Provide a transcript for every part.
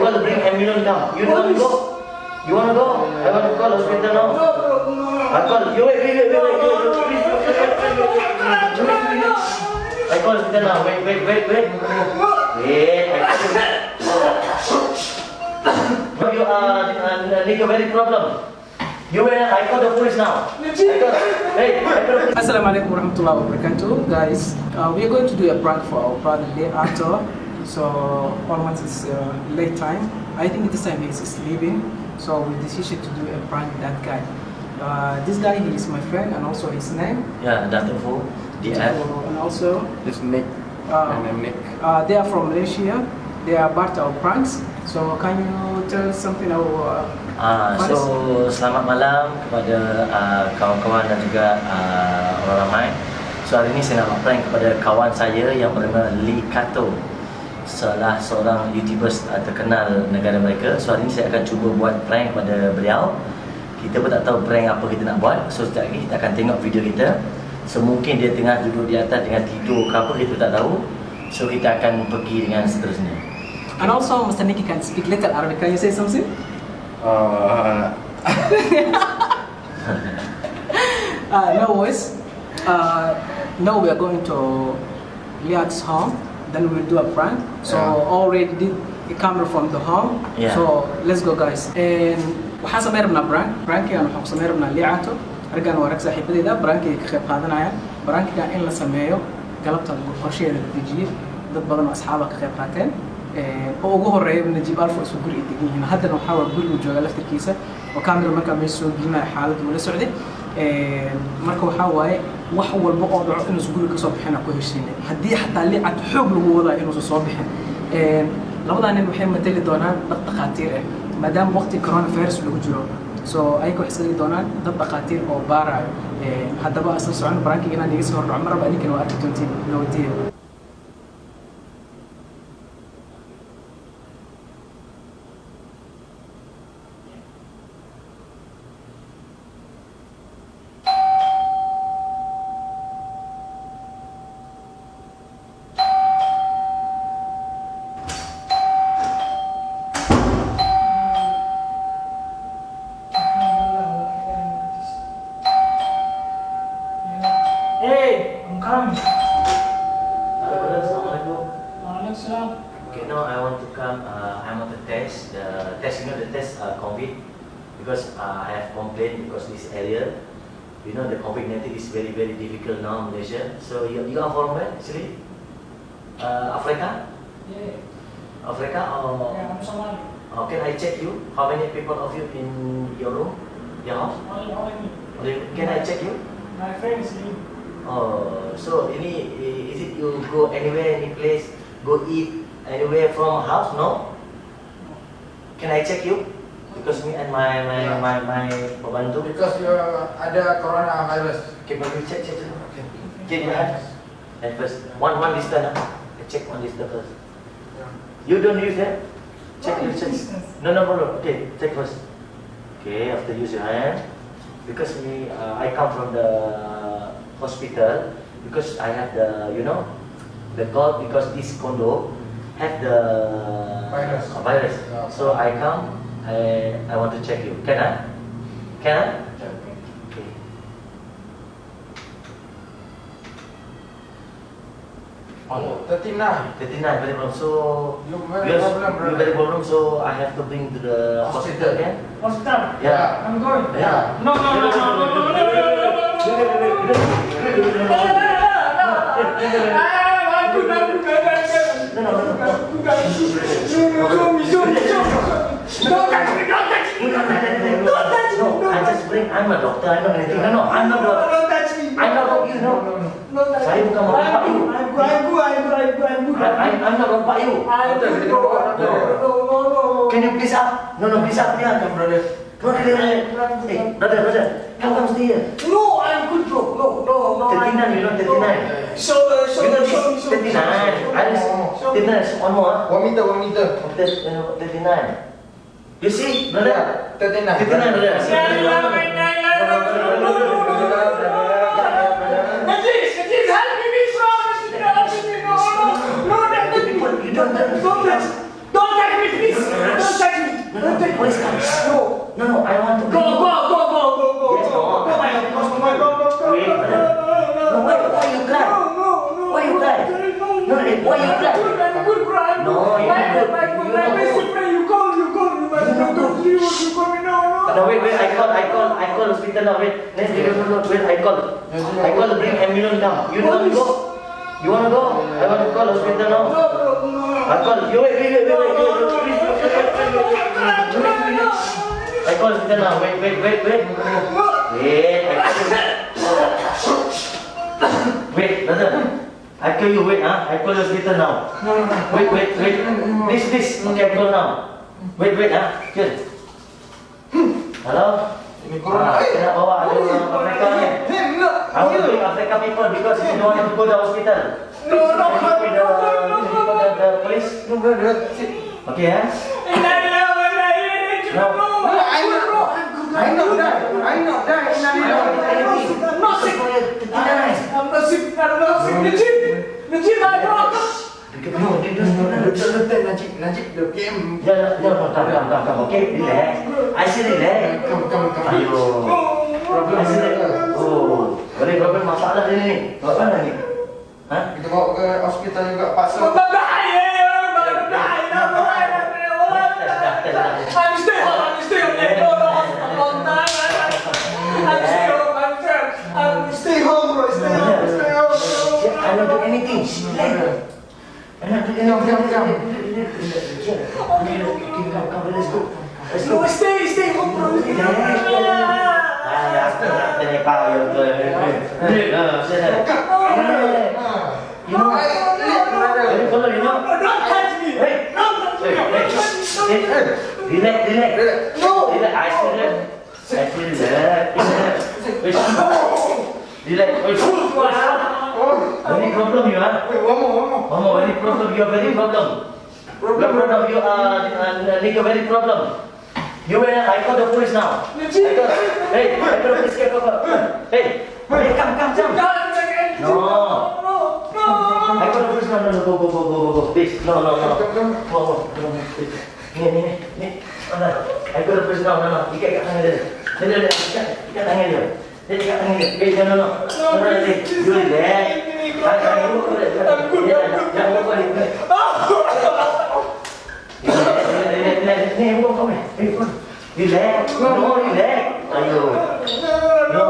want to bring ambulance now. You want to go? You want to go? I want to call hospital now. I call. You wait. I call hospital now. Wait. You need a very problem. You wait. I call the police now. I call the police. Assalamualaikum warahmatullahi wabarakatuh, guys. We are going to do a prank for our brother Leato. So almost it's late time. I think this time he's sleeping. So we decided to do a prank with that guy. This guy, he is my friend, and also his name. Yeah, Dr. Fu, DF. And also This Nick and I'm Nick. they are from Malaysia. They are part of pranks. So can you tell something about? So selamat malam kepada kawan-kawan dan juga orang ramai. So hari ini saya nak prank kepada kawan saya yang bernama Lee Kato, salah seorang YouTuber terkenal negara mereka. So hari ini saya akan cuba buat prank kepada beliau. Kita pun tak tahu prank apa kita nak buat. So sekejap lagi kita akan tengok video kita. So mungkin dia tengah duduk di atas dengan tidur ke apa, kita tak tahu. So kita akan pergi dengan seterusnya. And also, Mr. Nicky can speak little Arabic. Can you say something? No worries. Now we are going to Liat's home. Then we'll do a prank. So already did a camera from the home. Yeah. So let's go, guys. And waxaan sameynaa prank aan waxaan sameynaa Liato. Argan waa rag saaxiibadeyda prankiga ka qayb qaadanayaan. Prankiga in la sameeyo galabta qorsheeda la dejiyay. Dad badan oo asxaab ka qayb qaateen. oo ugu horeeyo Najib Alfo isku guri degan yihiin. Haddana waxa waa guriga jooga laftirkiisa oo camera markaa meesha soo gelinaya xaaladda wala socday. Marka waxa waaye wax walba oo dhaco inuu isku guriga ka soo bixina ku heshiinay. Haddii xataa Liat xoog lagu wadaa inuu soo bixin. Labadan nin waxay matali doonaan dad dhaqaatiir ah maadaama waqti coronavirus lagu jiro. So ayagoo xisadi doonaan dad dhaqaatiir oo baarayo. Haddaba asal socon prankiga inaan iga soo hordhaco marba ninkan waa arki doontiin nabadiyo. Hey, I'm coming. Assalamualaikum. Waalaikumsalam. Okay, now I want to come. I want to test the test. You know the test COVID, because I have complained because this area, you know, the COVID-19 is very difficult now in Malaysia. So you are from where actually? Africa? Yeah, Africa or? I'm Somali. Can I check you? How many people of you in your room? Your house? Only me. Can I check you? My friend is leaving. Oh, so ini is it you go anywhere, any place, go eat anywhere from house? No. Can I check you? Because me and my pembantu. Because you ada coronavirus. Okay, maybe check. Okay. Check your hands. And first, one distance. Check one distance first. You don't use that. Check your chest. No. Okay, check first. Okay, after use your hand. Because I come from the hospital, because I have the, you know, the cold, because this condo have the virus. Yeah. So I come, I want to check you. Can I? Okay. Oh, 39. 39, very problem. So You very problem, brother. you very problem. So I have to bring to the hospital again. Hospital. Yeah. I'm going. Yeah. No. I just bring. I'm a doctor. I know anything. No, I'm not doctor. Don't touch me. I know you. No. Don't touch Saya me. bukan bapak you. I'm good. I'm not bapak you. No. Can you please up? No, please up here, come brother. Hey, brother, come stay here. No, I'm good, bro. No. 39, you know 39. Show You know me. this 39. I just 39. One more. 1 meter. 39. You see, brother? 39. 39, brother. Najib, help me, please. No, You don't don't touch me, please. Don't touch me. Don't touch me. Police come. No, I want to Go, go, go, go, go, go. Yes, no. Go, my God, go, my God, go, go. Wait, brother. No, why you cry? Why you cry? No, why you cry? I'm a good cry. No, you My don't. my You my don't. best friend, you call me, but You don't. you call me, no. No, wait, I call hospital now, wait. Let's give him a look, wait, I call, bring ambulance down. You want to go? You want to go? I want to call hospital now. I call, you wait, I call hospital now, wait. Wait, brother. I call you, wait, I call hospital now. Wait. Please, okay, I call now. Wait, chill. Halo? Ini corona. Kena bawa ada orang Afrika ni. I want to bring Africa people because you don't want to go to the hospital. The police. Okay, eh? No. I know that. I'm not sick. Legit, I broke. Najib, the game. Come, okay, relax. I say relax. Come. Ayo. I say relax. Oh, boleh problem masalah ini. Apa ni? Hah? Kita bawa ke hospital juga paksa. Stay home, bro. I don't do anything. I don't do anything. Come. Come, let's go. No, stay home, bro. Tanya kau yang tu. You know, follow, you know. Don't touch me. Hey. Relax. No. Relax. I feel relax. Any problem you are? Wait, one more. Any problem? You are very problem. You are need a very problem. I call the police now. I call the police. Hey, come. No. I call the police. No. Go. Please. No. Go. Please. Ni. I call the police. No. Ikat tangan dia. Ikat tangan dia. No. You relax. Jangan lupa ni. Relax. No, relax. Ayo. No.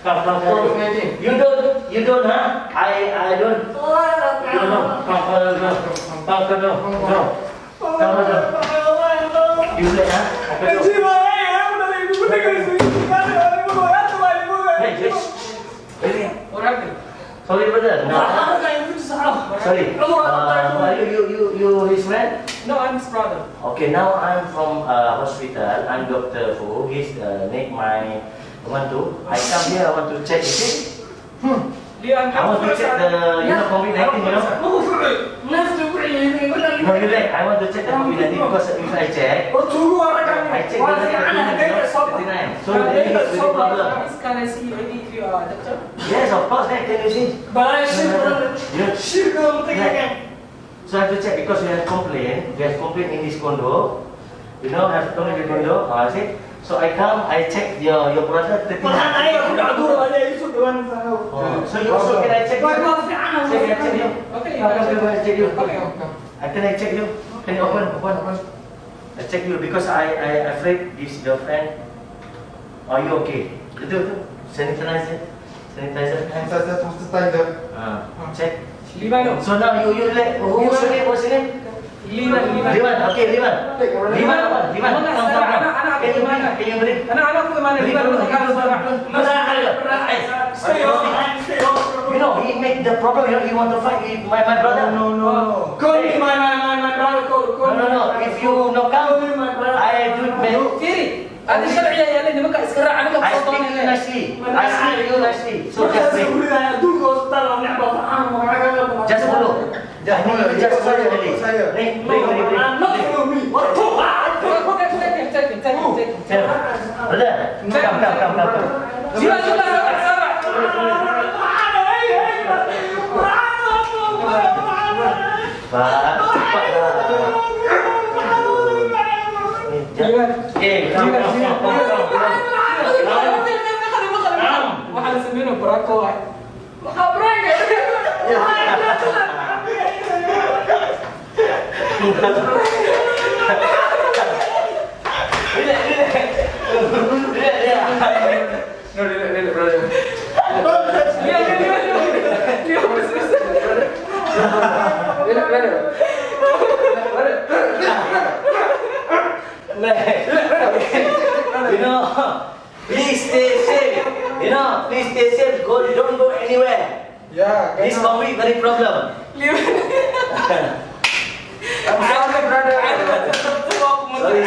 Come. You don't, huh? I don't. You know. Come. No. You relax, huh? What happened? Sorry, brother. No. Sorry. You his friend? No, I'm his brother. Okay, now I'm from hospital. I'm Dr. Fu. He's make my I come here. I want to check. You see? I want to check the COVID-19. You know? No, you like. I want to check the COVID-19 because if I check the 39. So there is a problem. Can I see you if you are a doctor? Yes, of course. Can you see? So I have to check because we have complaint. We have complaint in this condo. You know, have complaint in the condo. See? So I come, I check your brother 39. So can I check you? Can I check you? Okay, Can I check you? Okay. Can I check you? Can you open? I check you because I afraid this your friend. Are you okay? Itu sanitizer. Check. Liman. So now you like what's your name? Liman. Okay, Liman. Liman. Can you bring? Anak-anakku mana? Liman. Stay home. You know, he make the problem. You know, he want to fight with my brother. No. Call me my brother. Call me. No. If you no come, I do it. Firi, ada syariah yang lain maka sekarang anak I speak to you nicely. I speak to you nicely. So just bring. Just follow. Just follow only. Bring. Brother, come. Siapa? Pak, cepatlah. waxaa la sameynaya baraako waay waxaa baraanka No, relax, brother. Relax, brother. You know, please stay safe. You know, please stay safe. Don't go anywhere. Yeah, This COVID very problem. I'm sorry, brother. Sorry.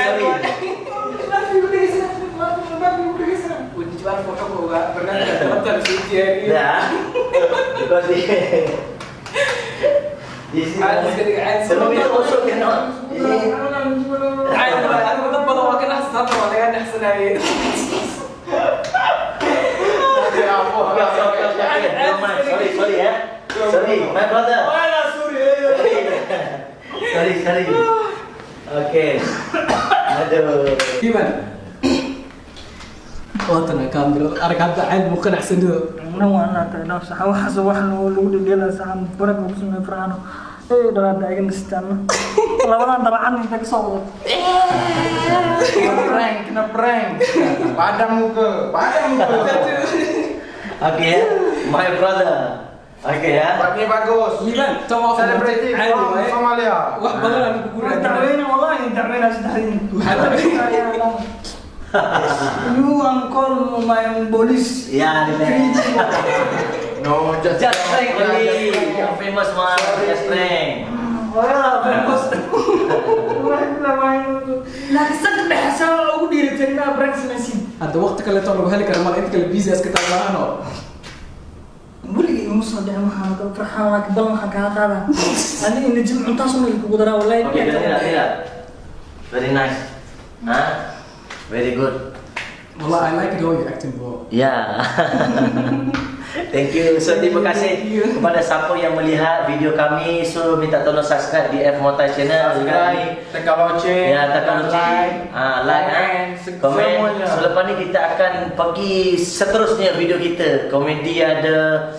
dijual foto kok gak pernah dapat suci Yeah. Because this is sebelum itu also cannot. أنا بطبل وكان أحسن ولا كان أحسن عليه. Sorry ya. Sorry, my brother. Sorry. Okay. Aduh. Gimana? Oh tenang kamera, ada kata ain mungkin أحسن dulu. Nawana ta na sa hawa sa wahno lugu dela sa am pura ko sunna frano dala da igen stan lawan daraan ta so Kena prank. Padam muka. Okay ya, my brother. Okay ya. Pagi bagus. Gimana? Coba Celebrity from Somalia. Wah bagaimana aku kurang. tarwena wallahi tarwena sdarin you angkol main bolis Ya, No, just prank only. Yang famous one, just prank. wala bos wala main la sad bahasa ugu diritena brands nasi Ada waktu kalian tahu bahwa karena malah itu kalau busy as kita mana? buli musa da ma ka farhan lak bal ma ka ta ani ini jum unta sunu ku gudara wallahi Okay, tidak. Very nice. Huh? Very good. Wallah, I like the way you acting bro. Ya. Thank you. So terima kasih kepada siapa yang melihat video kami. So minta tolong subscribe di F Motai channel juga ni. tekan lonceng. Ya, tekan lonceng. Like, komen. So lepas ni kita akan pergi seterusnya video kita. Komedi ada,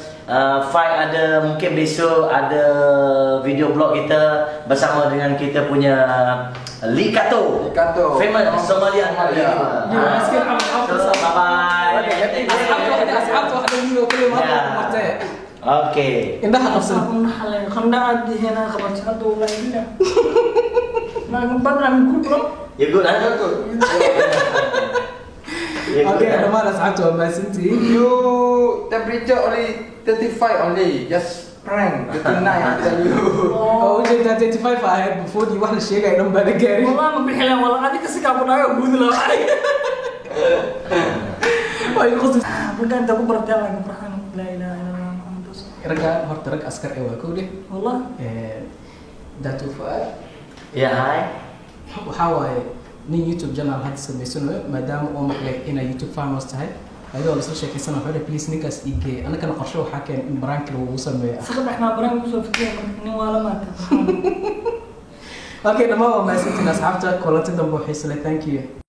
fight ada, mungkin besok ada video blog kita bersama dengan kita punya Lee Kato. Lee Kato. Famous Somalia. Somalia. Masih So bye bye. أصحابه هذا اللي كل مرة مرتين. Okay. إنها أصلا. halay khanda adi hena khabar satu wallahi ila na badra min kul You good, huh? You good, Oke, huh? ada mana أصحابه ما سنتي? You temperature only 35 only. Just prank. 39 I tell you. Oh, jadi 35 فاهم بفوت يروح للشيء قاعد ينام بالك جاري. والله ما بحلا والله adi kasi ka puna yo gudla Wah, ini khusus. bukan aku berarti lagi farhan la ilaha illallah antus Rega horterek askar ewa kau deh. والله Datu Fuad. Yeah, hi. waxaa waaye nin youtube channel hadda samaysanayo maadaama oo maqlay inay youtube farmers tahay ayadoo lasla sheekaysana wuxuu please ninkaas iigee anagana qorshe waxaa keen in baraanki lagu sameeyo sakad احنا برامج soo fikireen nin wala maata okay dhammaan waa mahadsantiin asxaabta kulanti dambe waxay isle thank you